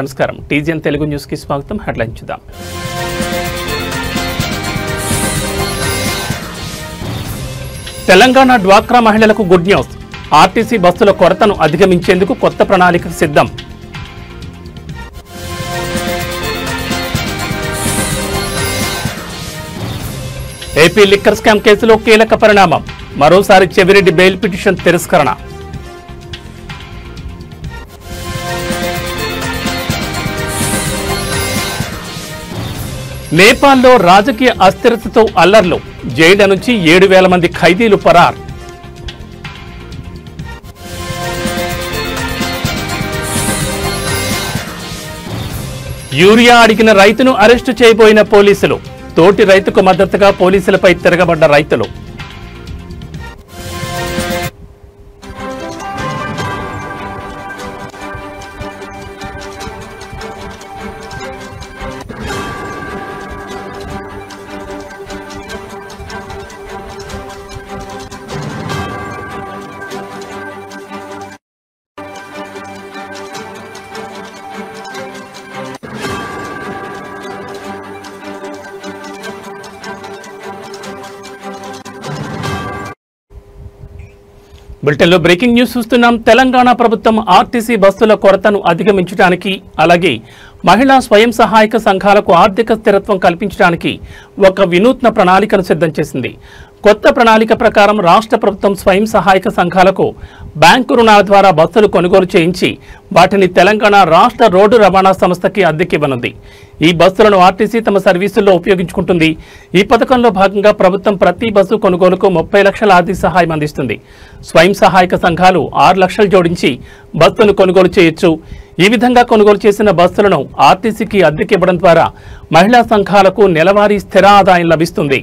నమస్కారం TGN Telugu news కి స్వాగతం హెడ్లైన్ చూద్దాం తెలంగాణ డ్వాక్రా మహిళలకు గుడ్ న్యూస్ ఆర్టీసీ బస్సుల కొరతను అధిగమించేందుకు కొత్త ప్రణాళిక సిద్ధం ఏపీ లిక్కర్ స్కామ్ కేసులో కీలక పరిణామం మరోసారి చెవిరెడ్డి బెయిల్ పిటిషన్ తిరస్కరణ నేపాల్లో రాజకీయ అస్థిరతతో అల్లర్లు జైళ్ల నుంచి 7,000 మంది ఖైదీలు పరార్ యూరియా అడిగిన రైతును అరెస్టు చేయబోయిన పోలీసులు తోటి రైతుకు మద్దతుగా పోలీసులపై తిరగబడ్డ రైతులు బులెటిన్లో బ్రేకింగ్ న్యూస్ చూస్తున్నాం. తెలంగాణ ప్రభుత్వం ఆర్టీసీ బస్సుల కొరతను అధిగమించడానికి అలాగే మహిళా స్వయం సహాయక సంఘాలకు ఆర్థిక స్థిరత్వం కల్పించడానికి ఒక వినూత్న ప్రణాళికను సిద్ధం చేసింది. కొత్త ప్రణాళిక ప్రకారం రాష్ట్ర ప్రభుత్వం స్వయం సహాయక సంఘాలకు బ్యాంకు రుణాల ద్వారా బస్సులు కొనుగోలు చేయించి వాటిని తెలంగాణ రాష్ట్ర రోడ్డు రవాణా సంస్థకి అద్దెకివ్వనుంది. ఈ బస్సులను ఆర్టీసీ తమ సర్వీసుల్లో ఉపయోగించుకుంటుంది. ఈ పథకంలో భాగంగా ప్రభుత్వం ప్రతి బస్సు కొనుగోలుకు 30 లక్షల ఆర్థిక సహాయం అందిస్తుంది. స్వయం సహాయక సంఘాలు 6 లక్షలు జోడించి బస్సును కొనుగోలు చేయొచ్చు. ఈ విధంగా కొనుగోలు చేసిన బస్సులను ఆర్టీసీకి అద్దెకివ్వడం ద్వారా మహిళా సంఘాలకు నెలవారీ స్థిర ఆదాయం లభిస్తుంది.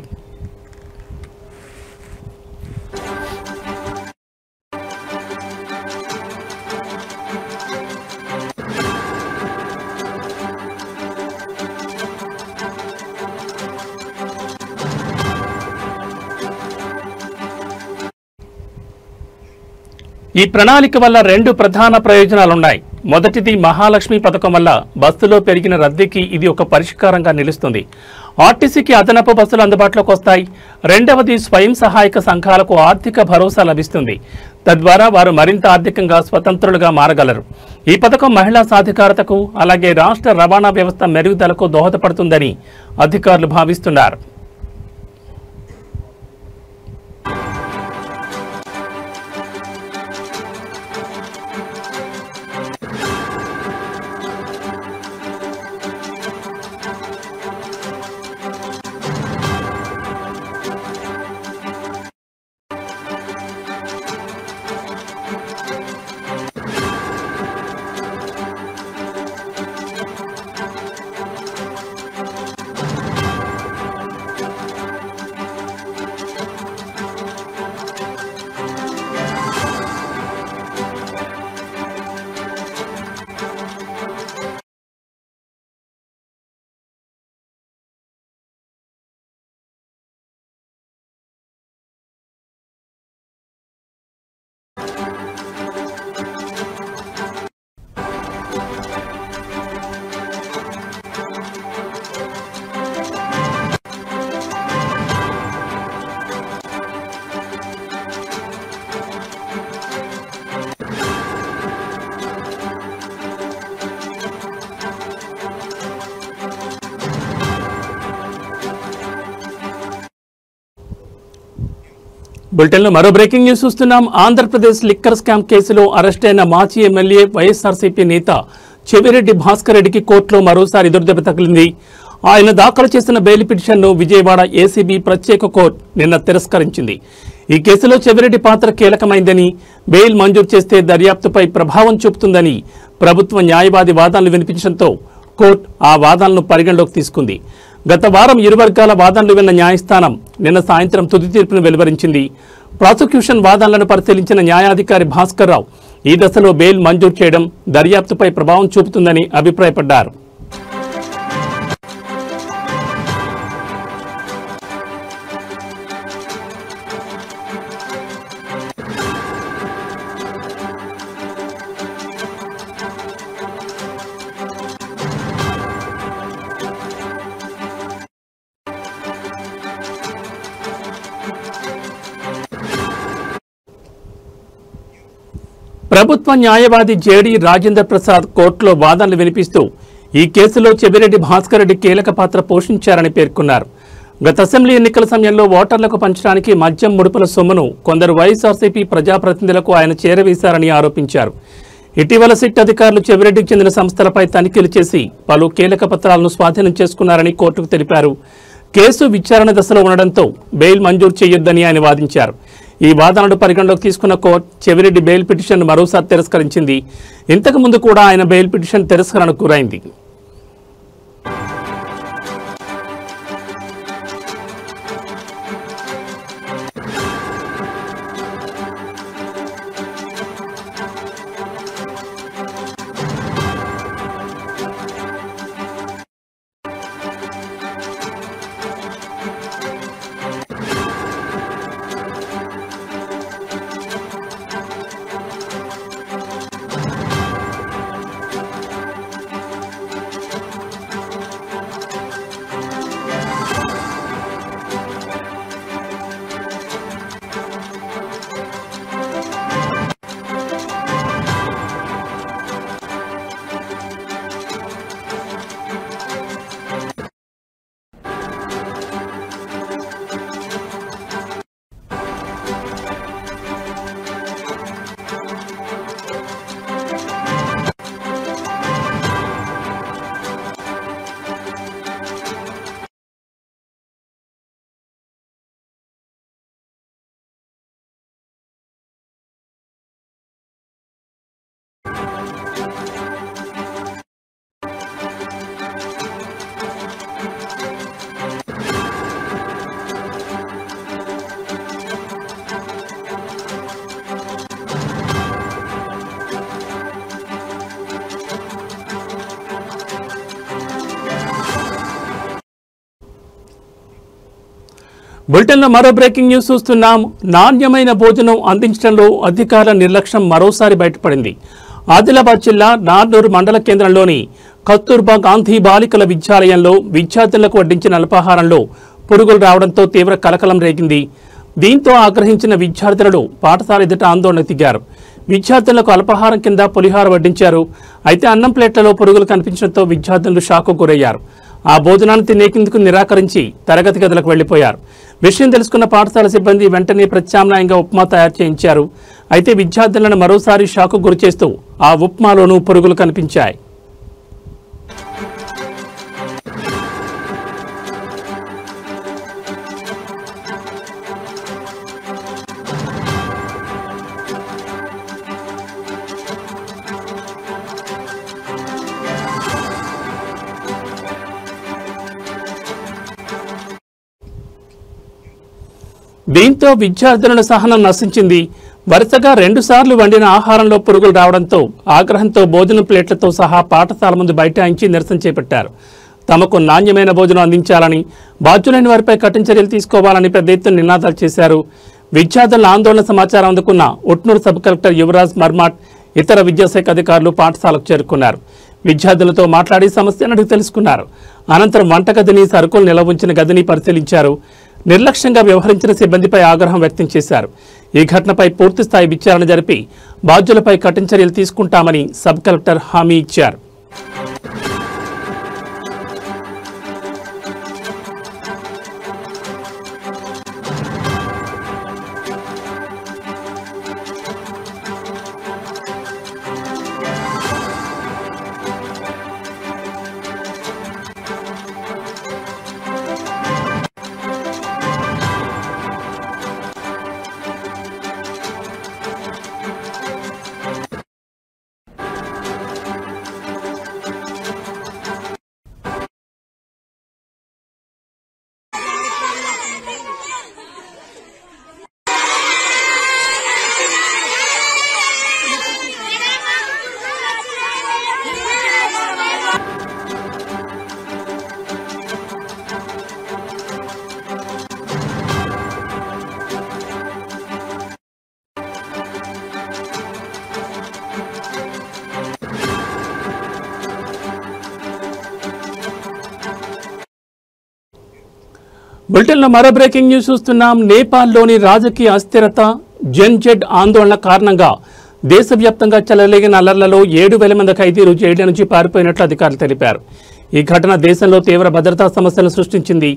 ఈ ప్రణాళిక వల్ల 2 ప్రధాన ప్రయోజనాలున్నాయి. మొదటిది మహాలక్ష్మి పథకం వల్ల బస్సులో పెరిగిన రద్దీకి ఇది ఒక పరిష్కారంగా నిలుస్తుంది. ఆర్టీసీకి అదనపు బస్సులు అందుబాటులోకి వస్తాయి. రెండవది స్వయం సహాయక సంఘాలకు ఆర్థిక భరోసా లభిస్తుంది. తద్వారా వారు మరింత ఆర్థికంగా స్వతంత్రులుగా మారగలరు. ఈ పథకం మహిళా సాధికారతకు అలాగే రాష్ట్ర రవాణా వ్యవస్థ మెరుగుదలకు దోహదపడుతుందని అధికారులు భావిస్తున్నారు. బులెటిన్లో మరో బ్రేకింగ్ న్యూస్ చూస్తున్నాం. ఆంధ్రప్రదేశ్ లిక్కర్ స్కామ్ కేసులో అరెస్ట్ అయిన మాజీ ఎమ్మెల్యే వైఎస్ఆర్సీపీ నేత చెవిరెడ్డి భాస్కర్ రెడ్డికి కోర్టులో మరోసారి ఎదురుదెబ్బ తగిలింది. ఆయన దాఖలు చేసిన బెయిల్ పిటిషన్ను విజయవాడ ఏసీబీ ప్రత్యేక కోర్టు నిన్న తిరస్కరించింది. ఈ కేసులో చెవిరెడ్డి పాత్ర కీలకమైందని, బెయిల్ మంజూరు చేస్తే దర్యాప్తుపై ప్రభావం చూపుతుందని ప్రభుత్వ న్యాయవాది వాదనలు వినిపించడంతో కోర్టు ఆ వాదనలను పరిగణలోకి తీసుకుంది. గత వారం ఇరు వర్గాల వాదనలు విన్న న్యాయస్థానం నిన్న సాయంత్రం తుది తీర్పును వెలువరించింది. ప్రాసిక్యూషన్ వాదనలను పరిశీలించిన న్యాయాధికారి భాస్కర్ రావు ఈ దశలో బెయిల్ మంజూరు చేయడం దర్యాప్తుపై ప్రభావం చూపుతుందని అభిప్రాయపడ్డారు. ప్రభుత్వ న్యాయవాది జేడీ రాజేంద్ర ప్రసాద్ కోర్టులో వాదనలు వినిపిస్తూ ఈ కేసులో చెవిరెడ్డి భాస్కర్ రెడ్డి కీలక పాత్ర పోషించారని పేర్కొన్నారు. గత అసెంబ్లీ ఎన్నికల సమయంలో ఓటర్లకు పంచడానికి మద్యం ముడుపుల సొమ్మును కొందరు వైఎస్ఆర్సీపీ ప్రజాప్రతినిధులకు ఆయన చేరవేశారని ఆరోపించారు. ఇటీవల సిట్ అధికారులు చెవిరెడ్డికి చెందిన సంస్థలపై తనిఖీలు చేసి పలు కీలక పత్రాలను స్వాధీనం చేసుకున్నారని కోర్టుకు తెలిపారు. కేసు విచారణ దశలో ఉండడంతో బెయిల్ మంజూరు చేయొద్దని ఆయన వాదించారు. ఈ వాదనలు పరిగణలోకి తీసుకున్న కోర్టు చెవిరెడ్డి బెయిల్ పిటిషన్ మరోసారి తిరస్కరించింది. ఇంతకు ముందు కూడా ఆయన బెయిల్ పిటిషన్ తిరస్కరణకు గురైంది. బులెటిన్లో మరో బ్రేకింగ్ న్యూస్ చూస్తున్నాం. నాణ్యమైన భోజనం అందించడంలో అధికారుల నిర్లక్ష్యం మరోసారి బయటపడింది. ఆదిలాబాద్ జిల్లా నార్నూరు మండల కేంద్రంలోని కస్తూర్బా గాంధీ బాలికల విద్యాలయంలో విద్యార్థులకు వడ్డించిన అల్పాహారంలో పురుగులు రావడంతో తీవ్ర కలకలం రేగింది. దీంతో ఆగ్రహించిన విద్యార్థులు పాఠశాల ఎదుట ఆందోళన దిగారు. విద్యార్థులకు అల్పాహారం కింద పులిహార వడ్డించారు. అయితే అన్నం ప్లేట్లలో పురుగులు కనిపించడంతో విద్యార్థులు షాకు గురయ్యారు. ఆ భోజనాన్ని తినేందుకు నిరాకరించి తరగతి గదులకు వెళ్లిపోయారు. విషయం తెలుసుకున్న పాఠశాల సిబ్బంది వెంటనే ప్రత్యామ్నాయంగా ఉప్మా తయారు చేయించారు. అయితే విద్యార్థులను మరోసారి షాకు గురిచేస్తూ ఆ ఉప్మాలోనూ పురుగులు కనిపించాయి. దీంతో విద్యార్థులను సహనం నశించింది. వరుసగా 2 సార్లు వండిన ఆహారంలో పురుగులు రావడంతో ఆగ్రహంతో భోజనం ప్లేట్లతో సహా పాఠశాల ముందు బైఠాయించి నిరసన చేపట్టారు. తమకు నాణ్యమైన భోజనం అందించాలని, బాధ్యులైన వారిపై కఠిన చర్యలు తీసుకోవాలని పెద్ద ఎత్తున నినాదాలు చేశారు. విద్యార్థుల ఆందోళన సమాచారం అందుకున్న ఉట్నూరు సబ్ కలెక్టర్ యువరాజ్ మర్మాట్, ఇతర విద్యాశాఖ అధికారులు పాఠశాలకు చేరుకున్నారు. విద్యార్థులతో మాట్లాడి సమస్యను అడిగి తెలుసుకున్నారు. అనంతరం వంటగదిని, సరుకులు నిల్వ ఉంచిన గదిని పరిశీలించారు. నిర్లక్ష్యంగా వ్యవహరించిన సిబ్బందిపై ఆగ్రహం వ్యక్తం చేశారు. ఈ ఘటనపై పూర్తిస్థాయి విచారణ జరిపి బాధ్యులపై కఠిన చర్యలు తీసుకుంటామని సబ్ కలెక్టర్ హామీ ఇచ్చారు. బులెటిన్లో మరో బ్రేకింగ్ న్యూస్ చూస్తున్నాం. నేపాల్లోని రాజకీయ అస్థిరత, జెన్జెడ్ ఆందోళన కారణంగా దేశవ్యాప్తంగా చెలరేగిన అల్లర్లలో 7,000 మంది ఖైదీలు జైళ్ల నుంచి పారిపోయినట్లు అధికారులు తెలిపారు. ఈ ఘటన దేశంలో తీవ్ర భద్రతా సమస్యలను సృష్టించింది.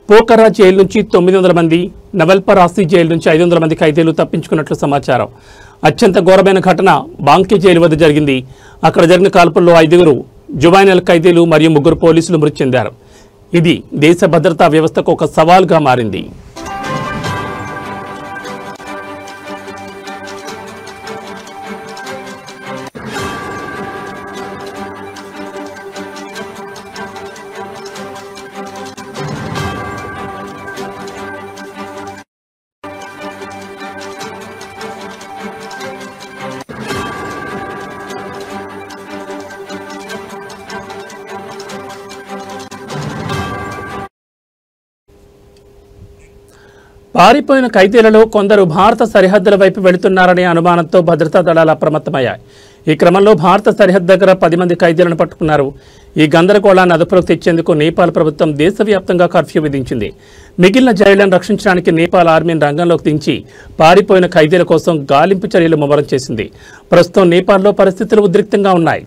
పోఖరా జైలు నుంచి 900 మంది, నవల్పరాసి జైలు నుంచి 500 మంది ఖైదీలు తప్పించుకున్నట్లు సమాచారం. అత్యంత ఘోరమైన ఘటన బాంకే జైలు వద్ద జరిగింది. అక్కడ జరిగిన కాల్పుల్లో 5 జువైనల్ ఖైదీలు మరియు 3 పోలీసులు మృతి చెందారు. ఇది దేశ భద్రతా వ్యవస్థకు ఒక సవాల్గా మారింది. పారిపోయిన ఖైదీలలో కొందరు భారత సరిహద్దుల వైపు వెళుతున్నారనే అనుమానంతో భద్రతా దళాలు అప్రమత్తమయ్యాయి. ఈ క్రమంలో భారత సరిహద్దు దగ్గర 10 మంది ఖైదీలను పట్టుకున్నారు. ఈ గందరగోళాన్ని అదుపులోకి తెచ్చేందుకు నేపాల్ ప్రభుత్వం దేశవ్యాప్తంగా కర్ఫ్యూ విధించింది. మిగిలిన జైళ్లను రక్షించడానికి నేపాల్ ఆర్మీని రంగంలోకి దించి పారిపోయిన ఖైదీల కోసం గాలింపు చర్యలు ముమ్మరం చేసింది. ప్రస్తుతం నేపాల్లో పరిస్థితులు ఉద్రిక్తంగా ఉన్నాయి.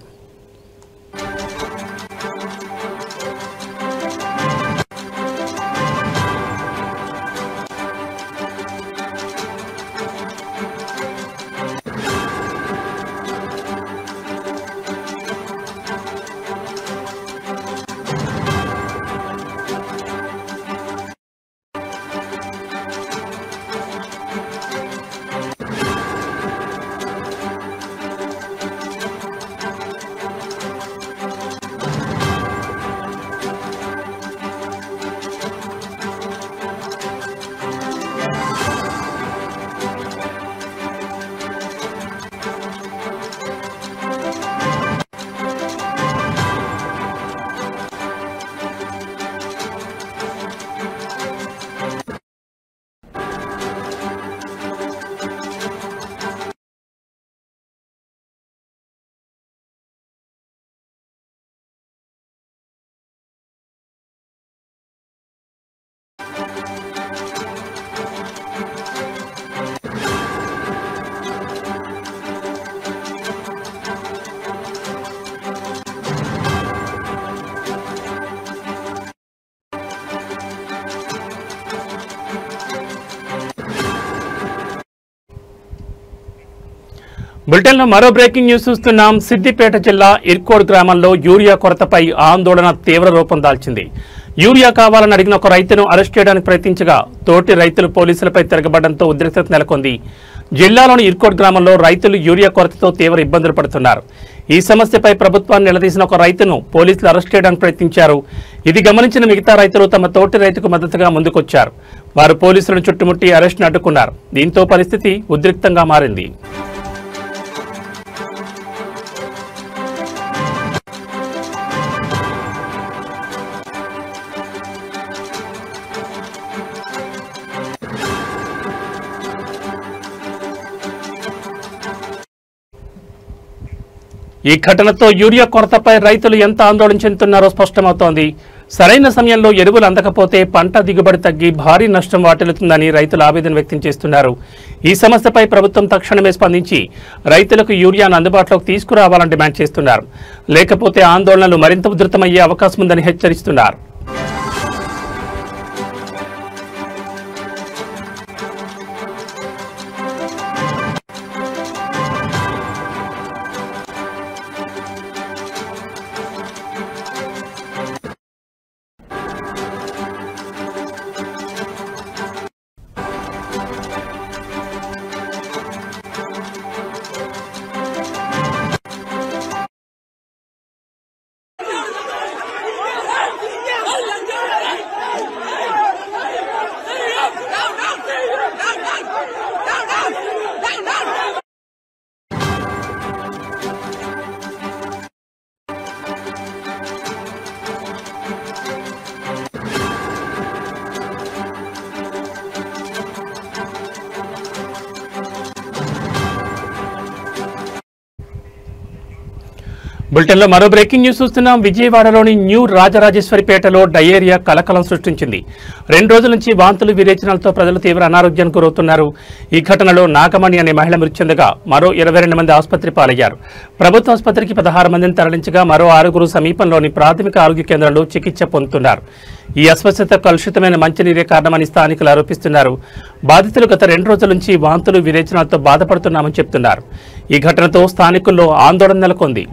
బులెటిన్లో మరో బ్రేకింగ్ న్యూస్ చూస్తున్నాం. సిద్దిపేట జిల్లా ఇర్కోడ్ గ్రామంలో యూరియా కొరతపై ఆందోళన తీవ్ర రూపం దాల్చింది. యూరియా కావాలని అడిగిన ఒక రైతును అరెస్ట్ చేయడానికి ప్రయత్నించగా తోటి రైతులు పోలీసులపై తిరగబడడంతో ఉద్రిక్తత నెలకొంది. జిల్లాలోని ఇర్కోడ్ గ్రామంలో రైతులు యూరియా కొరతతో తీవ్ర ఇబ్బందులు పడుతున్నారు. ఈ సమస్యపై ప్రభుత్వాన్ని నిలదీసిన ఒక రైతును పోలీసులు అరెస్ట్ చేయడానికి ప్రయత్నించారు. ఇది గమనించిన మిగతా రైతులు తమ తోటి రైతుకు మద్దతుగా ముందుకొచ్చారు. వారు పోలీసులను చుట్టుముట్టి అరెస్ట్ను అడ్డుకున్నారు. దీంతో పరిస్థితి ఉద్రిక్తంగా మారింది. ఈ ఘటనతో యూరియా కొరతపై రైతులు ఎంత ఆందోళన చెందుతున్నారో స్పష్టమవుతోంది. సరైన సమయంలో ఎరువులు అందకపోతే పంట దిగుబడి తగ్గి భారీ నష్టం వాటిల్లుతుందని రైతులు ఆవేదన వ్యక్తం చేస్తున్నారు. ఈ సమస్యపై ప్రభుత్వం తక్షణమే స్పందించి రైతులకు యూరియాను అందుబాటులోకి తీసుకురావాలని డిమాండ్ చేస్తున్నారు. లేకపోతే ఆందోళనలు మరింత ఉధృతమయ్యే అవకాశం ఉందని హెచ్చరిస్తున్నారు. బులెటిన్లో మరో బ్రేకింగ్ న్యూస్ చూస్తున్నాం. విజయవాడలోని న్యూ రాజరాజేశ్వరిపేటలో డయేరియా కలకలం సృష్టించింది. 2 రోజుల నుంచి వాంతులు విరేచనాలతో ప్రజలు తీవ్ర అనారోగ్యానికి గురవుతున్నారు. ఈ ఘటనలో నాగమణి అనే మహిళ మృతి చెందగా మరో 22 మంది ఆసుపత్రి పాలయ్యారు. ప్రభుత్వ ఆసుపత్రికి 16 మందిని తరలించగా మరో 6 సమీపంలోని ప్రాథమిక ఆరోగ్య కేంద్రంలో చికిత్స పొందుతున్నారు. ఈ అస్వస్థత కలుషితమైన మంచినీరే కారణమని స్థానికులు ఆరోపిస్తున్నారు. బాధితులు గత 2 రోజుల నుంచి వాంతులు విరేచనాలతో బాధపడుతున్నామని చెబుతున్నారు. ఈ ఘటనతో స్థానికుల్లో ఆందోళన నెలకొంది.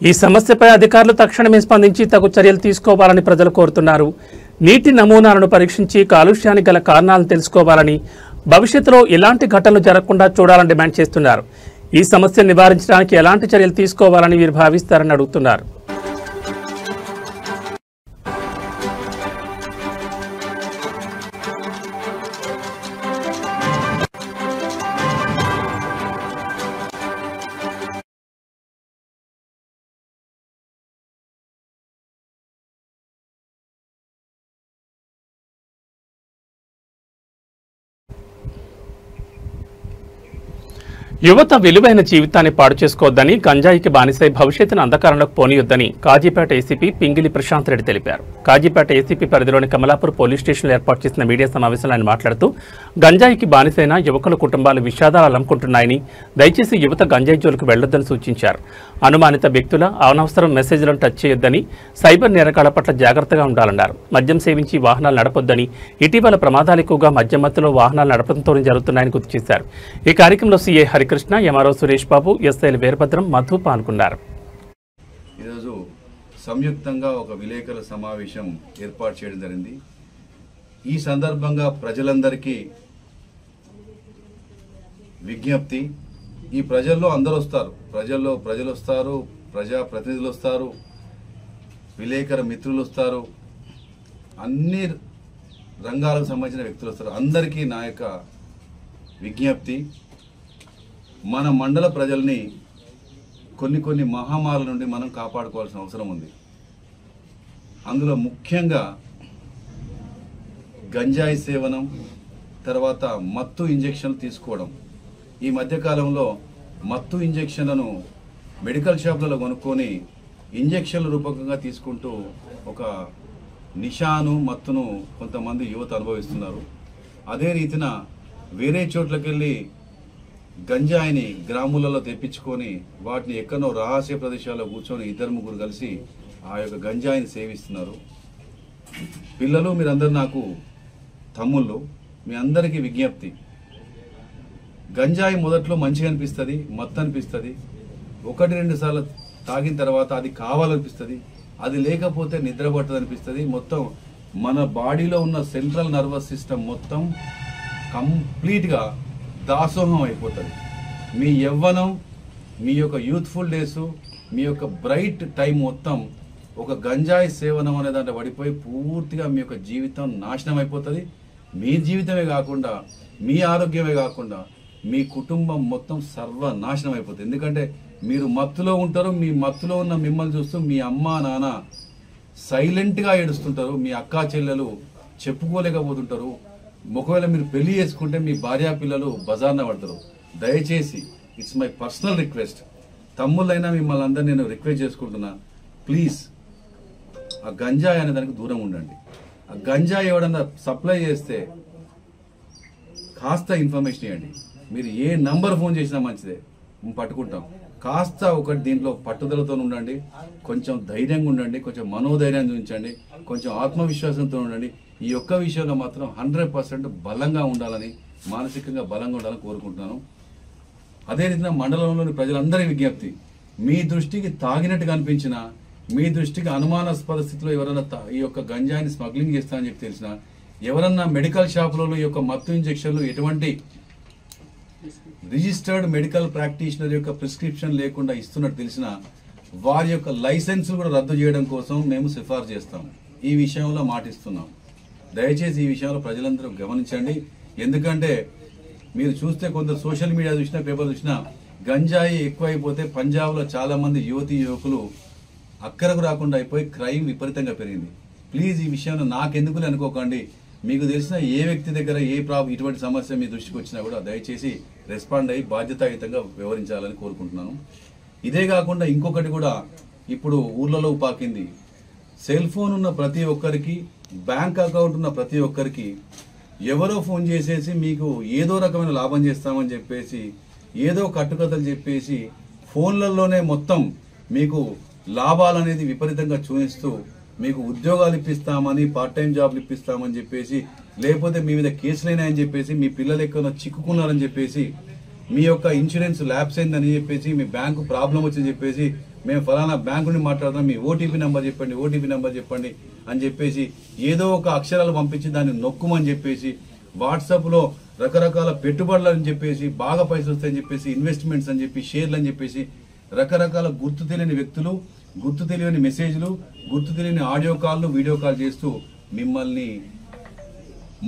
ఈ సమస్యపై అధికారులు తక్షణమే స్పందించి తగు చర్యలు తీసుకోవాలని ప్రజలు కోరుతున్నారు. నీటి నమూనాలను పరీక్షించి కాలుష్యానికి గల కారణాలను తెలుసుకోవాలని, భవిష్యత్తులో ఇలాంటి ఘటనలు జరగకుండా చూడాలని డిమాండ్ చేస్తున్నారు. ఈ సమస్యను నివారించడానికి ఎలాంటి చర్యలు తీసుకోవాలని వీరు భావిస్తారని అడుగుతున్నారు. యువత విలువైన జీవితాన్ని పాడు చేసుకోవద్దని, గంజాయికి బానిసై భవిష్యత్తును అంధకారంలోకి పోనీయొద్దని కాజీపేట ఏసీపీ పింగిలి ప్రశాంత్ రెడ్డి తెలిపారు. కాజీపేట ఏసీపీ పరిధిలోని కమలాపూర్ పోలీస్ స్టేషన్లో ఏర్పాటు చేసిన మీడియా సమావేశంలో ఆయన మాట్లాడుతూ, గంజాయికి బానిసైన యువకుల కుటుంబాలు విషాదాలు అలుముకుంటున్నాయని, దయచేసి యువత గంజాయి జోలికి వెళ్లొద్దని సూచించారు. అనుమానిత వ్యక్తుల అనవసరం మెసేజ్లను టచ్ చేయొద్దని, సైబర్ నేరగాళ్ల పట్ల జాగ్రత్తగా ఉండాలన్నారు. మద్యం సేవించి వాహనాలు నడపొద్దని, ఇటీవల ప్రమాదాలు ఎక్కువగా మద్యం మత్తులో వాహనాలు నడపడంతోనే జరుగుతున్నాయని గుర్తు చేశారు. ఈ కార్యక్రమంలో సీఐ హరికృష్ణ, ఎంఆర్ఓ సురేష్ బాబు, ఎస్ఐలు వీరభద్రం, మధు పాల్గొన్నారు. ఈరోజు సంయుక్తంగా ఒక విలేకరుల సమావేశం ఏర్పాటు చేయడం జరిగింది. ఈ సందర్భంగా ప్రజలందరికీ విజ్ఞప్తి, ఈ ప్రజల్లో అందరూ వస్తారు, ప్రజలు వస్తారు, ప్రజాప్రతినిధులు వస్తారు, విలేకర మిత్రులు వస్తారు, అన్ని రంగాలకు సంబంధించిన వ్యక్తులు వస్తారు. అందరికీ నా యొక్క విజ్ఞప్తి, మన మండల ప్రజల్ని కొన్ని మహమ్మారుల నుండి మనం కాపాడుకోవాల్సిన అవసరం ఉంది. అందులో ముఖ్యంగా గంజాయి సేవనం, తర్వాత మత్తు ఇంజెక్షన్లు తీసుకోవడం. ఈ మధ్యకాలంలో మత్తు ఇంజెక్షన్లను మెడికల్ షాపులలో కొనుక్కొని ఇంజెక్షన్ల రూపకంగా తీసుకుంటూ ఒక నిషాను మత్తును కొంతమంది యువత అనుభవిస్తున్నారు. అదే రీతిన వేరే చోట్లకి వెళ్ళి గంజాయిని గ్రాములలో తెప్పించుకొని వాటిని ఎక్కడో రహస్య ప్రదేశాల్లో కూర్చొని 2-3 కలిసి ఆ యొక్క గంజాయిని సేవిస్తున్నారు. పిల్లలు, మీరందరూ నాకు తమ్ముళ్ళు, మీ అందరికీ విజ్ఞప్తి, గంజాయి మొదట్లో మంచిగా అనిపిస్తుంది, మత్తు అనిపిస్తుంది, 1-2 సార్లు తాగిన తర్వాత అది కావాలనిపిస్తుంది, అది లేకపోతే నిద్ర పట్టదు అనిపిస్తుంది. మొత్తం మన బాడీలో ఉన్న సెంట్రల్ నర్వస్ సిస్టమ్ మొత్తం కంప్లీట్గా దాసోహం అయిపోతుంది. మీ యవ్వనం, మీ యొక్క యూత్ఫుల్ డేసు, మీ యొక్క బ్రైట్ టైం మొత్తం ఒక గంజాయి సేవనం అనే దాంట్లో పడిపోయి పూర్తిగా మీ యొక్క జీవితం నాశనం అయిపోతుంది. మీ జీవితమే కాకుండా, మీ ఆరోగ్యమే కాకుండా, మీ కుటుంబం మొత్తం సర్వనాశనం అయిపోతుంది. ఎందుకంటే మీరు మత్తులో ఉంటారు, మీ మత్తులో ఉన్న మిమ్మల్ని చూస్తూ మీ అమ్మ నాన్న సైలెంట్గా ఏడుస్తుంటారు, మీ అక్కా చెల్లెలు చెప్పుకోలేకపోతుంటారు. ఒకవేళ మీరు పెళ్లి చేసుకుంటే మీ భార్యా పిల్లలు బజార్న పడతారు. దయచేసి ఇట్స్ మై పర్సనల్ రిక్వెస్ట్, తమ్ముళ్ళైనా మిమ్మల్ని అందరూ నేను రిక్వెస్ట్ చేసుకుంటున్నా, ప్లీజ్ ఆ గంజాయి అనే దానికి దూరం ఉండండి. ఆ గంజాయి ఎవడన్నా సప్లై చేస్తే కాస్త ఇన్ఫర్మేషన్ ఇవ్వండి. మీరు ఏ నంబర్ ఫోన్ చేసినా మంచిదే, మేము పట్టుకుంటాం. కాస్త ఒకటి దీంట్లో పట్టుదలతో ఉండండి, కొంచెం ధైర్యంగా ఉండండి, కొంచెం మనోధైర్యాన్ని చూపించండి, కొంచెం ఆత్మవిశ్వాసంతో ఉండండి. ఈ ఒక్క విషయంలో మాత్రం 100% బలంగా ఉండాలని, మానసికంగా బలంగా ఉండాలని కోరుకుంటున్నాను. అదే రీతిన మండలంలోని ప్రజలందరి విజ్ఞప్తి, మీ దృష్టికి తాగినట్టుగా అనిపించినా, మీ దృష్టికి అనుమానాస్పద స్థితిలో ఎవరైనా ఈ యొక్క గంజాయిని స్మగ్లింగ్ చేస్తారని చెప్పి తెలిసినా, ఎవరన్నా మెడికల్ షాపులలో ఈ యొక్క మత్తు ఇంజెక్షన్లు ఎటువంటి రిజిస్టర్డ్ మెడికల్ ప్రాక్టీషనర్ యొక్క ప్రిస్క్రిప్షన్ లేకుండా ఇస్తున్నట్టు తెలిసినా వారి యొక్క లైసెన్స్ కూడా రద్దు చేయడం కోసం మేము సిఫార్సు చేస్తాం. ఈ విషయంలో మాటిస్తున్నాం. దయచేసి ఈ విషయంలో ప్రజలందరూ గమనించండి. ఎందుకంటే మీరు చూస్తే కొంత సోషల్ మీడియా చూసినా, పేపర్ చూసినా గంజాయి ఎక్కువైపోతే పంజాబ్లో చాలా మంది యువకులు అక్కరకు రాకుండా అయిపోయి క్రైమ్ విపరీతంగా పెరిగింది. ప్లీజ్ ఈ విషయంలో నాకెందుకులే అనుకోకండి. మీకు తెలిసిన ఏ వ్యక్తి దగ్గర ఇటువంటి సమస్య మీ దృష్టికి వచ్చినా కూడా దయచేసి రెస్పాండ్ అయ్యి బాధ్యతాయుతంగా వ్యవహరించాలని కోరుకుంటున్నాను. ఇదే కాకుండా ఇంకొకటి కూడా ఇప్పుడు ఊర్లలో పాకింది. సెల్ ఫోన్ ఉన్న ప్రతి ఒక్కరికి, బ్యాంక్ అకౌంట్ ఉన్న ప్రతి ఒక్కరికి ఎవరో ఫోన్ చేసేసి మీకు ఏదో రకమైన లాభం చేస్తామని చెప్పేసి, ఏదో కట్టుకథలు చెప్పేసి ఫోన్లలోనే మొత్తం మీకు లాభాలనేది విపరీతంగా చూపిస్తూ మీకు ఉద్యోగాలు ఇప్పిస్తామని, పార్ట్ టైం జాబ్లు ఇప్పిస్తామని చెప్పేసి, లేకపోతే మీ మీద కేసులైనాయని చెప్పేసి, మీ పిల్లలు ఎక్కువ చిక్కుకున్నారని చెప్పేసి, మీ యొక్క ఇన్సూరెన్స్ ల్యాప్స్ అయిందని చెప్పేసి, మీ బ్యాంకు ప్రాబ్లం వచ్చిందని చెప్పేసి, మేము ఫలానా బ్యాంకు నుండి మాట్లాడుతున్నాం, మీ ఓటీపీ నెంబర్ చెప్పండి అని చెప్పేసి ఏదో ఒక అక్షరాలు పంపించి దాన్ని నొక్కుమని చెప్పేసి, వాట్సాప్లో రకరకాల పెట్టుబడులు అని చెప్పేసి, బాగా పైసలు వస్తాయని చెప్పేసి, ఇన్వెస్ట్మెంట్స్ అని చెప్పి, షేర్లు అని చెప్పేసి, రకరకాల గుర్తు తెలియని వ్యక్తులు, గుర్తు తెలియని మెసేజ్లు, గుర్తు తెలియని ఆడియో కాల్లు, వీడియో కాల్ చేస్తూ మిమ్మల్ని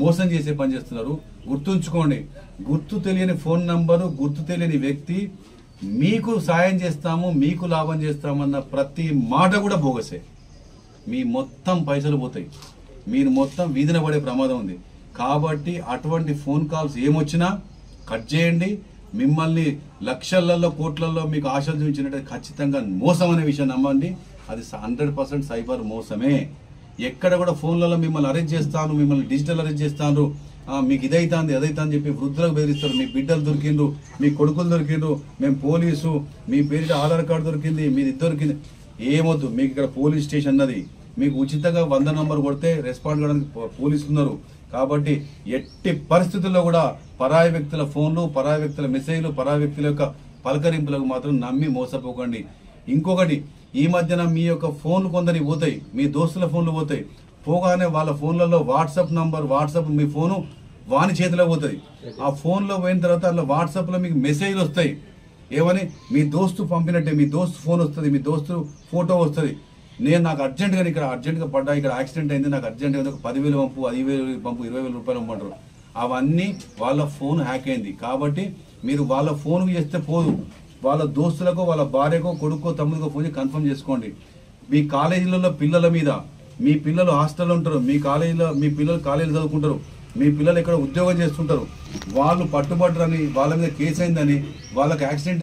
మోసం చేసే పని చేస్తున్నారు. గుర్తుంచుకోండి, గుర్తు తెలియని ఫోన్ నంబరు, గుర్తు తెలియని వ్యక్తి మీకు సాయం చేస్తాము, మీకు లాభం చేస్తామన్న ప్రతి మాట కూడా బోగసే. మీ మొత్తం పైసలు పోతాయి, మీరు మొత్తం వీధిన పడే ప్రమాదం ఉంది. కాబట్టి అటువంటి ఫోన్ కాల్స్ ఏమొచ్చినా కట్ చేయండి. మిమ్మల్ని లక్షలలో కోట్లలో మీకు ఆశలు చూపించినట్టు ఖచ్చితంగా మోసం అనే విషయం నమ్మండి. అది 100% సైబర్ మోసమే. ఎక్కడ కూడా ఫోన్లలో మిమ్మల్ని అరెస్ట్ చేస్తాను, మిమ్మల్ని డిజిటల్ అరెస్ట్ చేస్తాను, మీకు ఇదైతాంది అదైతా అని చెప్పి వృద్ధులకు బెదిరిస్తారు. మీ బిడ్డలు దొరికిండ్రు, మీ కొడుకులు దొరికిండ్రు, మేము పోలీసు, మీ పేరిట ఆధార్ కార్డు దొరికింది, మీది దొరికింది. ఏమొద్దు, మీకు ఇక్కడ పోలీస్ స్టేషన్ అన్నది, మీకు ఉచితంగా 100 నంబర్ కొడితే రెస్పాండ్ చేయడానికి పోలీసులు ఉన్నారు. కాబట్టి ఎట్టి పరిస్థితుల్లో కూడా పరాయి వ్యక్తుల ఫోన్లు, పరాయి వ్యక్తుల మెసేజ్లు, పరాయి వ్యక్తుల యొక్క పలకరింపులకు మాత్రం నమ్మి మోసపోకండి. ఇంకొకటి, ఈ మధ్యన మీ యొక్క ఫోన్లు కొందరి పోతాయి, మీ దోస్తుల ఫోన్లు పోతాయి. పోగానే వాళ్ళ ఫోన్లలో వాట్సాప్ మీ ఫోను వాని చేతిలో పోతుంది. ఆ ఫోన్లో పోయిన తర్వాత అలా వాట్సాప్లో మీకు మెసేజ్లు వస్తాయి. ఏమని? మీ దోస్తు పంపినట్టే, మీ దోస్తు ఫోన్ వస్తుంది, మీ దోస్తు ఫోటో వస్తుంది. నాకు అర్జెంట్గా పడ్డా, ఇక్కడ యాక్సిడెంట్ అయింది, నాకు అర్జెంట్గా ఒక 10,000 పంపు, 10,000 పంపు, 20,000 రూపాయలు పంపంటారు. అవన్నీ వాళ్ళ ఫోన్ హ్యాక్ అయింది. కాబట్టి మీరు వాళ్ళ ఫోన్ చేస్తే పోదు, వాళ్ళ దోస్తులకు, వాళ్ళ భార్యకో, కొడుకో, తమ్ముడికో ఫోన్ కన్ఫర్మ్ చేసుకోండి. మీ కాలేజీలలో పిల్లల మీద, మీ పిల్లలు హాస్టల్లో ఉంటారు, మీ పిల్లలు కాలేజీలో చదువుకుంటారు, మీ పిల్లలు ఇక్కడ ఉద్యోగం చేస్తుంటారు, వాళ్ళు పట్టుబట్టరని, వాళ్ళ మీద కేసు అయిందని, వాళ్ళకి యాక్సిడెంట్